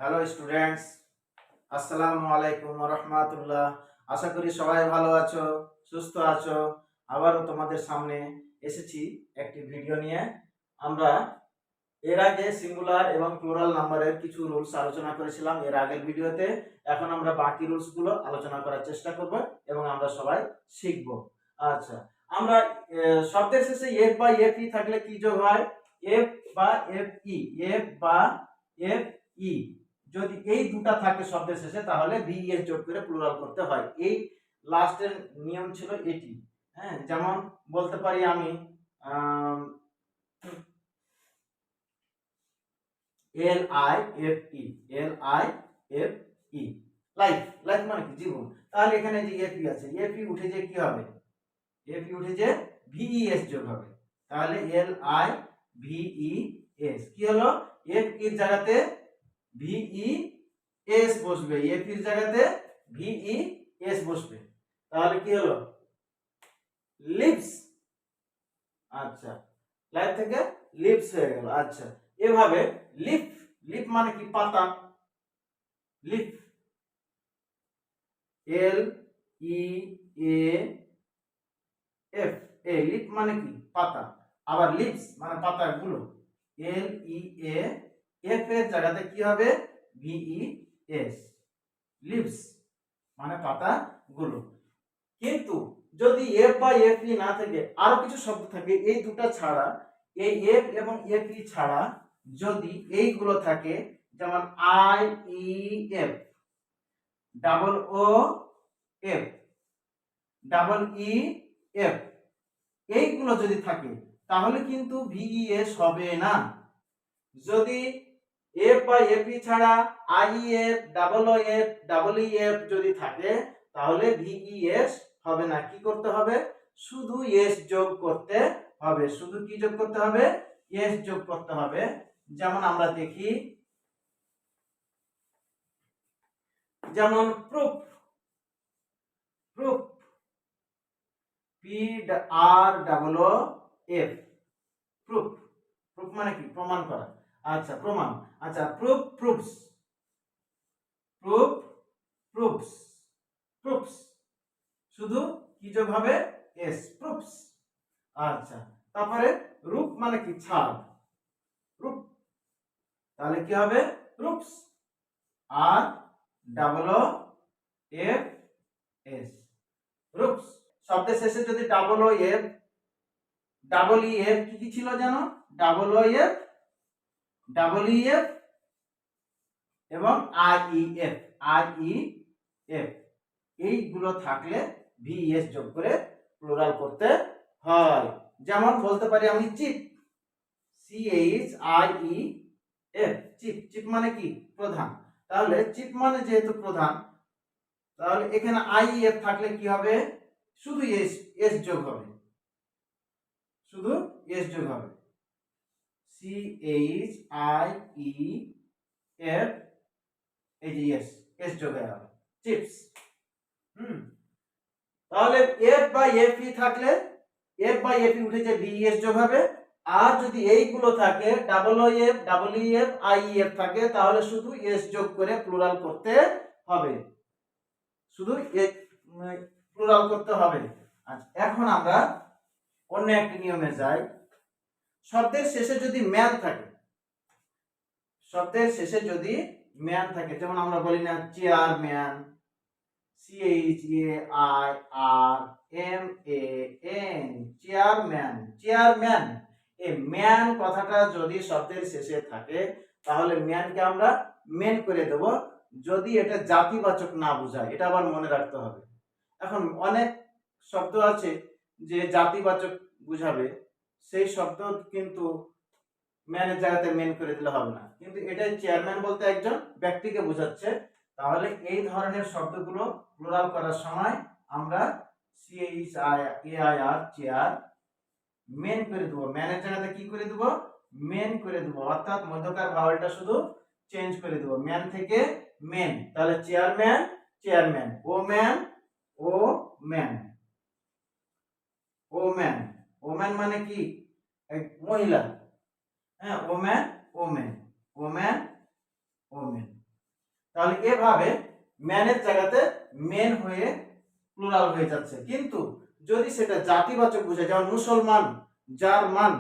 Hello students, আসসালামু আলাইকুম ওয়া রাহমাতুল্লাহ। আশা করি সবাই ভালো আছো, সুস্থ আছো। আবারও তোমাদের সামনে এসেছি একটি ভিডিও নিয়ে। আমরা এর আগে সিঙ্গুলার এবং প্লুরাল নাম্বারের কিছু রুলস আলোচনা করেছিলাম এর আগের ভিডিওতে। এখন আমরা বাকি রুলসগুলো আলোচনা করার চেষ্টা করব এবং আমরা সবাই শিখব। আচ্ছা, আমরা শব্দের শেষে এফ বা এফ ই থাকলে কি যোগ হয়? এফ বা এফ ই, এফ বা এফ ই যদি এই দুটা থাকে শব্দের শেষে তাহলে ভিএস যোগ করে প্লুরাল করতে হয়। এই লাস্টের নিয়ম ছিল এটি। হ্যাঁ, যেমন বলতে পারি আমি L I F E, L I F E, life. Life মানে কি? জীবন। তাহলে এখানে যে এফ ই আছে, এফ ই উঠে যে কি হবে? এফ ই উঠে যে ভিইএস যোগ হবে। তাহলে এল আই ভিই এস কি হলো? এফ এর জায়গাতে ভিই এস বসবে, এফ এর জায়গাতে ভিই এস বসবে। তাহলে কি হলো? লিভস। আচ্ছা, লাইফ থেকে লিভস হয়ে গেল। আচ্ছা, এভাবে লিফ, লিফ মানে কি? পাতা। Leaf, L E A F, A leaf মানে কি? পাতা। আবার লিভস মানে পাতাগুলো, এল ই এ এফ এর জায়গাতে কি হবে? ভিই এস, লিভস মানে পাতাগুলো। কিন্তু যদি এফ বা এফ ই না থাকে, আরো কিছু শব্দ থাকে এই দুটো ছাড়া, এই এফ এবং এফ ই ছাড়া যদি এইগুলো থাকে, যেমন I E F, double O F, double E F, এইগুলো যদি থাকে তাহলে কিন্তু ভিইএস হবে না। যদি এফ বা এফ ই ছাড়া I F, double O F, double E F যদি থাকে তাহলে ভিইএস হবে না। কি করতে হবে? শুধু এস যোগ করতে হবে। শুধু কি যোগ করতে হবে? এস যোগ করতে হবে। যেমন আমরা দেখি, যেমন proof, proof, P R double O F, proof. Proof মানে কি? প্রমাণ করা। আচ্ছা, প্রমাণ। আচ্ছা, proof, proofs, proof, proofs, proofs, শুধু কি যোগ হবে? S, proofs. আচ্ছা, তারপরে রূপ মানে কি? ছাদ, রূপ। তাহলে কি হবে? Roofs, R double O F S, roofs. শব্দের শেষে যদি double O F, double E F, কি কি ছিল জানো? Double O F, double E F এবং I E F, I E F, এইগুলো থাকলে ভিএস যোগ করে প্লুরাল করতে হয়। যেমন বলতে পারি আমি chief, C H I E F, chief. Chief মানে কি? প্রধান। তাহলে চিফ মানে যেহেতু প্রধান, তাহলে এখানে আই ই এফ থাকলে কি হবে? শুধু এস, এস যোগ হবে, শুধু এস যোগ হবে। C H I E F, এই যে এস, এস যোগ হয়ে গেল, চিপস। তাহলে এফ বা এফ ই থাকলে এফ বা এফ ই উঠে যে ভিএস যোগ হবে। আর যদি এইগুলো থাকে, double O F, double E F, I E F থাকে, তাহলে শুধু এস যোগ করে প্লুরাল করতে হবে, শুধু প্লুরাল করতে হবে। আচ্ছা, এখন আমরা অন্য একটি নিয়মে যাই। শব্দের শেষে যদি ম্যান থাকে, শব্দের শেষে যদি ম্যান থাকে, যেমন আমরা বলি না চেয়ারম্যান, CHAIRMAN, চেয়ারম্যান, চেয়ারম্যান। এই ম্যান কথাটা যদি শব্দের শেষে থাকে তাহলে ম্যানকে আমরা মেন করে দেব, যদি এটা জাতিবাচক না বোঝায়। এটা আবার মনে রাখতে হবে। এখন অনেক শব্দ আছে যে জাতিবাচক বুঝাবে, সেই শব্দ কিন্তু ম্যানের জায়গাতে মেন করে দিলে হবে না, কিন্তু এটাই চেয়ারম্যান বলতে একজন ব্যক্তিকে বোঝাচ্ছে। তাহলে এই ধরনের শব্দগুলো প্লুরাল করার সময় আমরা CHAIR, চেয়ার, মেন করে দেবো। ম্যানের জায়গাতে কি করে দেবো? মেন করে দেবো, অর্থাৎ মধ্যকার ভাওয়ালটা শুধু চেঞ্জ করে দেবো, ম্যান থেকে মেন। তাহলে চেয়ারম্যান, চেয়ারম্যান, ও ম্যান, ও ম্যান, ও ম্যান। ওম্যান মানে কি? এক মহিলা। হ্যাঁ, ওম্যান, ওমেন, ওম্যান, ওমেন। তাহলে এভাবে ম্যানের জায়গাতে মেন হয়ে প্লুরাল হয়ে যাচ্ছে। কিন্তু যদি সেটা জাতিবাচক বোঝায়, যেমন মুসলমান, জার্মান,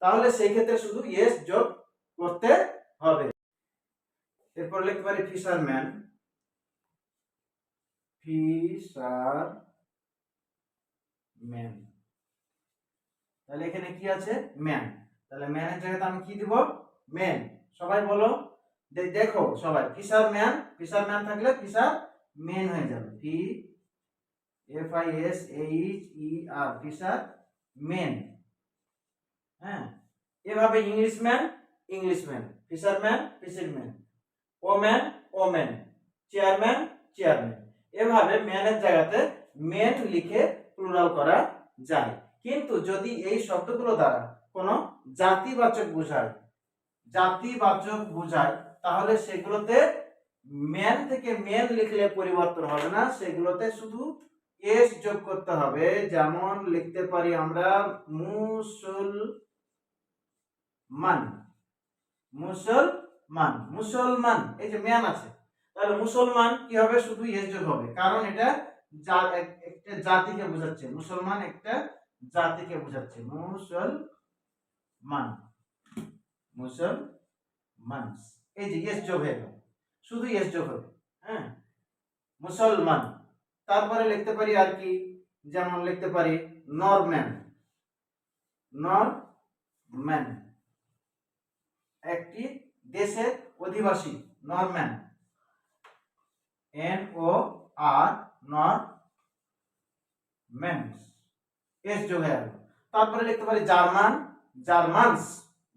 তাহলে সেই ক্ষেত্রে শুধু এস যোগ করতে হবে। এরপর লিখতে পারি ফিশারম্যান, ফিশারম্যান। তাহলে এখানে কি আছে? ম্যান। তাহলে ম্যানের জায়গাতে আমি কি দিব? মেন। সবাই বলো, দেখো সবাই, ফিশারম্যান, ফিশারম্যান থাকলে ফিশার মেন হয়ে যাবে, ফি F I S H E R, fisher men. হ্যাঁ, এভাবে Englishman, Englishman, fisherman, fisherman, woman, women, chairman, chairman, এভাবে ম্যানের জায়গাতে মেন লিখে প্লুরাল করা যায়। কিন্তু যদি এই শব্দগুলো দ্বারা কোনো জাতিবাচক বোঝায়, জাতিবাচক বোঝায়, তাহলে সেগুলোতে ম্যান থেকে মেন লিখলে পরিবর্তন হবে না, সেগুলোতে শুধু এস যোগ করতে হবে। যেমন লিখতে পারি আমরা মুসলমান, মুসলমান, মুসলমান, এই যে ম্যান আছে, তাহলে মুসলমান কি হবে? শুধু এস যোগ হবে, কারণ এটা একটা জাতিকে বোঝাচ্ছে। মুসলমান একটা জাতিকে বোঝাচ্ছে। মুসলমান, মুসলমান, এই যে এস যোগ হয়ে গেল, শুধু এস যোগ হবে। হ্যাঁ, মুসলমান। তারপরে লিখতে পারি আর কি, যেমন লিখতে পারি নরম্যান, নরম্যান, একটি দেশের অধিবাসী, নরম্যান, এন ও আর, নরম্যান, এস যোগ হয়ে গেল। তারপরে লিখতে পারি জার্মান, জার্মানস,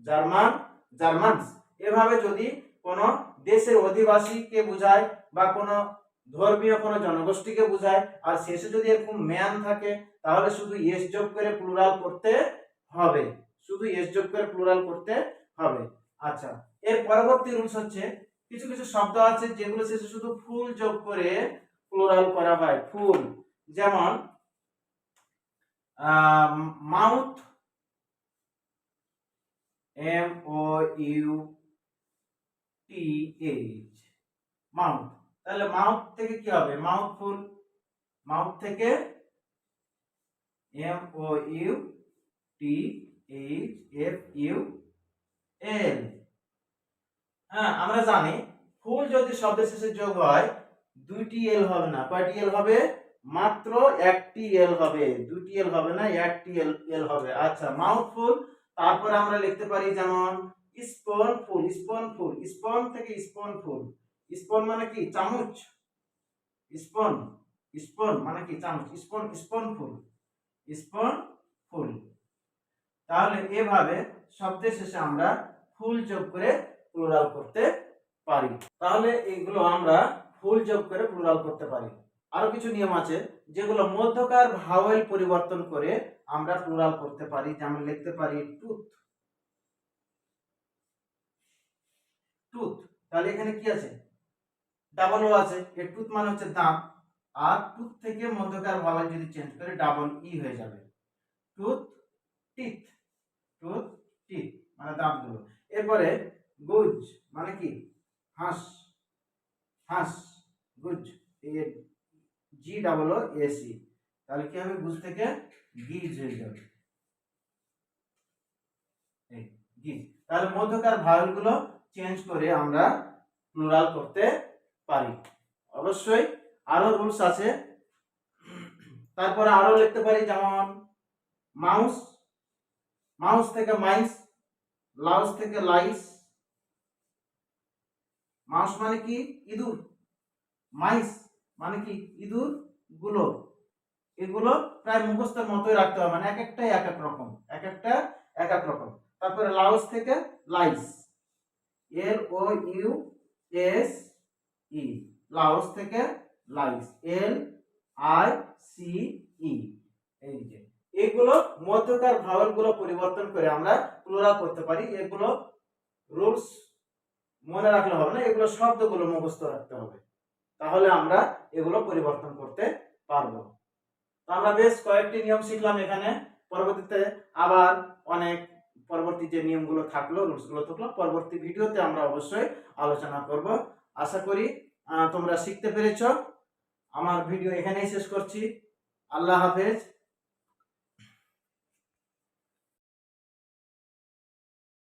জার্মান, জার্মানস। এভাবে যদি কোনো দেশের অধিবাসীকে বোঝায় বা কোনো ধর্মীয় কোনো জনগোষ্ঠীকে বোঝায়, আর শেষে যদি এরকম ম্যান থাকে, তাহলে শুধু এস যোগ করে প্লুরাল করতে হবে, শুধু এস যোগ করে প্লুরাল করতে হবে। আচ্ছা, এর পরবর্তী রুলস হচ্ছে, কিছু কিছু শব্দ আছে যেগুলো শেষে শুধু ফুল যোগ করে প্লুরাল করা হয়, ফুল। যেমন mouth, M O U T H, mouth. তাহলে মাউথ থেকে কি হবে? মাউথফুল, মাউথ থেকে M O U T H F U L. হ্যাঁ, আমরা জানি ফুল যদি শব্দের শেষে যোগ হয়, দুইটি এল হবে না। কয়টি এল হবে? মাত্র একটি এল হবে, দুইটি এল হবে না, একটি এল হবে। আচ্ছা, মাউথফুল। তারপরে আমরা লিখতে পারি যেমন স্পুনফুল, স্পুনফুল, স্পুন থেকে স্পুনফুল। স্পুন মানে কি? চামচ। স্পুন, স্পুন মানে কি? চামচ। স্পুন, স্পুনফুল, স্পুনফুল। তাহলে এভাবে শব্দের শেষে আমরা ফুল যোগ করে প্লুরাল করতে পারি। তাহলে এগুলো আমরা ফুল যোগ করে প্লুরাল করতে পারি। আরো কিছু নিয়ম আছে যেগুলো মধ্যকার ভাওয়েল পরিবর্তন করে আমরা প্লুরাল করতে পারি। যেমন লিখতে পারি টুথ, টুথ। তাহলে এখানে কি আছে? ডাবল ও আছে, এর টুথ মানে হচ্ছে দাঁত, আর টুথ থেকে মধ্যকার ভাওয়েল যদি চেঞ্জ করে ডাবল ই হয়ে যাবে, টুথ, টিথ, টুথ, টিথ মানে দাঁতগুলো। এরপরে গুজ মানে কি? হাঁস, হাঁস, গুজ, জি ডাবল ও এসি। তাহলে কি হবে? গুজ থেকে গিজ হয়ে যাবে, গিজ। তাহলে মধ্যকার ভাওয়েল গুলো চেঞ্জ করে আমরা প্লুরাল করতে পারি। অবশ্যই আরো রুলস আছে। তারপরে আরো লিখতে পারি, যেমন মাউস, মাউস থেকে মাইস, লাউস থেকে লাইস। মাউস মানে কি? ইঁদুর। মাইস মানে কি? ইঁদুর গুলো। এগুলো প্রায় মুখস্থের মতোই রাখতে হবে, মানে এক একটাই এক এক রকম, এক একটা এক এক রকম। তারপরে লাউস থেকে lice, L O U S E, louse থেকে lice, L I C E. এই যে এগুলো মধ্যকার ভাওয়েল গুলো পরিবর্তন করে আমরা প্লুরাল করতে পারি। এগুলো রুলস মনে রাখলে হবে না, এগুলো শব্দগুলো মুখস্থ রাখতে হবে, তাহলে আমরা এগুলো পরিবর্তন করতে পারবো। তো আমরা বেশ কয়েকটি নিয়ম শিখলাম এখানে। পরবর্তীতে আবার অনেক পরবর্তী যে নিয়মগুলো থাকলো, রুলসগুলো থাকলো, পরবর্তী ভিডিওতে আমরা অবশ্যই আলোচনা করব। আশা করি তোমরা শিখতে পেরেছ। আমার ভিডিও এখানেই শেষ করছি। আল্লাহ হাফেজ।